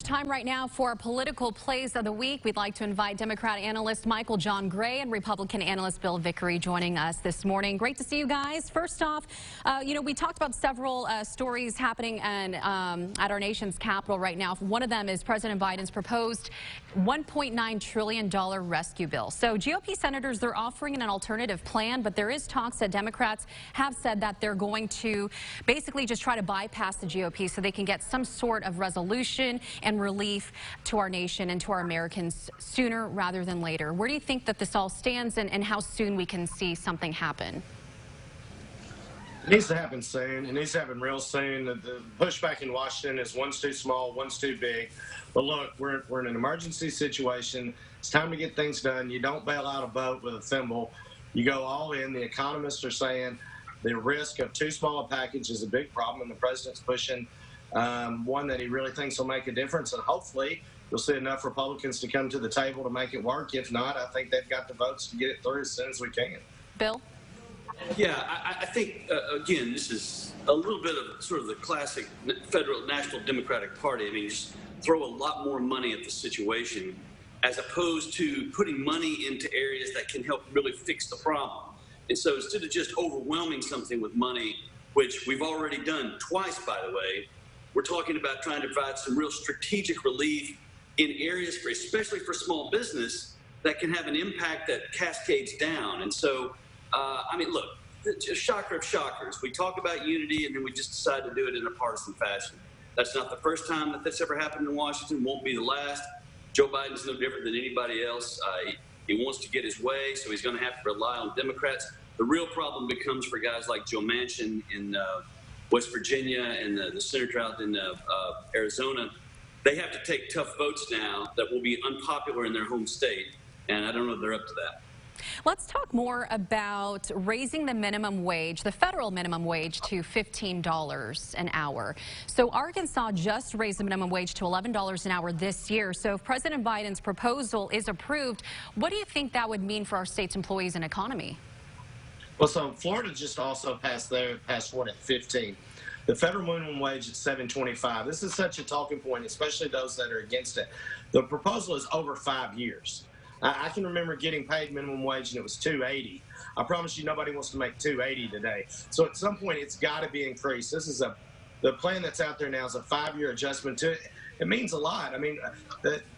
Time right now for our political plays of the week. We'd like to invite Democrat analyst Michael John Gray and Republican analyst Bill Vickery joining us this morning. Great to see you guys. First off, we talked about several stories happening at our nation's capital right now. One of them is President Biden's proposed $1.9 trillion rescue bill. So GOP senators, they're offering an alternative plan, but there is talks that Democrats have said that they're going to basically just try to bypass the GOP so they can get some sort of resolution and relief to our nation and to our Americans sooner rather than later. Where do you think that this all stands and how soon we can see something happen? It needs to happen soon. It needs to happen real soon. The pushback in Washington is one's too small, one's too big. But look, we're in an emergency situation. It's time to get things done. You don't bail out a boat with a thimble. You go all in. The economists are saying the risk of too small a package is a big problem, and the president's pushing one that he really thinks will make a difference, and hopefully you'll see enough Republicans to come to the table to make it work. If not, I think they've got the votes to get it through as soon as we can. Bill? Yeah, I think, again, this is a little bit of sort of the classic federal National Democratic Party. I mean, just throw a lot more money at the situation as opposed to putting money into areas that can help really fix the problem. And so instead of just overwhelming something with money, which we've already done twice, by the way, we're talking about trying to provide some real strategic relief in areas, especially for small business, that can have an impact that cascades down. And so, I mean, look, just shocker of shockers. We talk about unity, and then we just decide to do it in a partisan fashion. That's not the first time that that's ever happened in Washington. Won't be the last. Joe Biden's no different than anybody else. He wants to get his way, so he's going to have to rely on Democrats. The real problem becomes for guys like Joe Manchin in West Virginia and the senator out in Arizona. They have to take tough votes now that will be unpopular in their home state, and I don't know if they're up to that. Let's talk more about raising the minimum wage, the federal minimum wage, to $15 an hour. So Arkansas just raised the minimum wage to $11 an hour this year. So if President Biden's proposal is approved, what do you think that would mean for our state's employees and economy? Well, so Florida just also passed one at 15. The federal minimum wage is $7.25. This is such a talking point, especially those that are against it. The proposal is over 5 years. I can remember getting paid minimum wage, and it was $2.80. I promise you, nobody wants to make $2.80 today. So at some point, it's got to be increased. The plan that's out there now is a 5-year adjustment to it. It means a lot. I mean,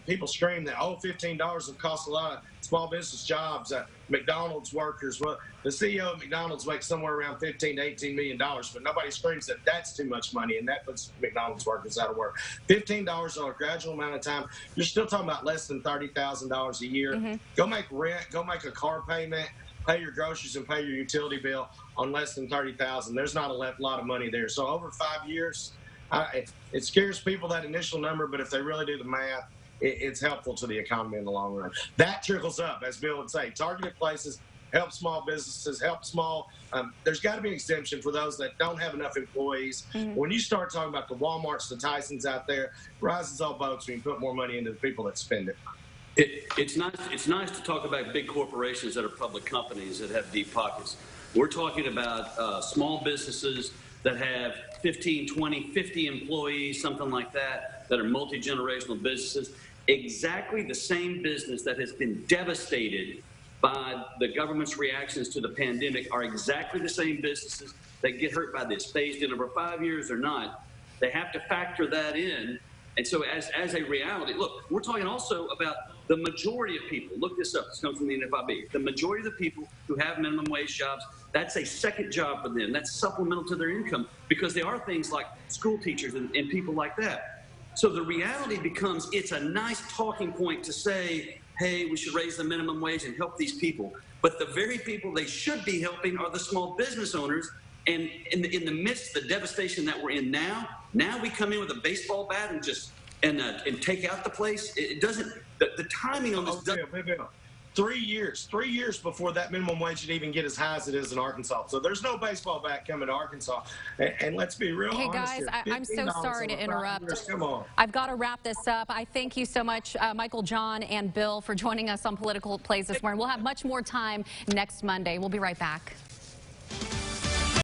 people scream that, oh, $15 will cost a lot of small business jobs, McDonald's workers. Well, the CEO of McDonald's makes somewhere around $15 to $18 million, but nobody screams that that's too much money, and that puts McDonald's workers out of work. $15 on a gradual amount of time, you're still talking about less than $30,000 a year. Mm-hmm. Go make rent, go make a car payment, pay your groceries and pay your utility bill on less than $30,000. There's not a lot of money there. So over 5 years, it scares people, that initial number, but if they really do the math, it's helpful to the economy in the long run. That trickles up, as Bill would say. Targeted places help small businesses, help small. There's got to be an exemption for those that don't have enough employees. Mm-hmm. When you start talking about the Walmarts, the Tysons out there, rises all boats when you put more money into the people that spend it. It's nice to talk about big corporations that are public companies that have deep pockets. We're talking about small businesses that have 15, 20, 50 employees, something like that, that are multi-generational businesses. Exactly the same business that has been devastated by the government's reactions to the pandemic are exactly the same businesses that get hurt by this, phased in over 5 years or not. They have to factor that in. And so as a reality, look, we're talking also about the majority of people. Look this up. This comes from the NFIB. The majority of the people who have minimum wage jobs, that's a second job for them. That's supplemental to their income, because there are things like school teachers and people like that. So the reality becomes, it's a nice talking point to say, hey, we should raise the minimum wage and help these people. But the very people they should be helping are the small business owners. And in the midst of the devastation that we're in now we come in with a baseball bat and just and take out the place. It doesn't. The timing on this. 3 years before that minimum wage should even get as high as it is in Arkansas. So there's no baseball bat coming to Arkansas. And let's be real honest. Hey guys, I'm so sorry to interrupt. Come on. I've got to wrap this up. I thank you so much, Michael, John, and Bill, for joining us on Political Plays this morning. We'll have much more time next Monday. We'll be right back.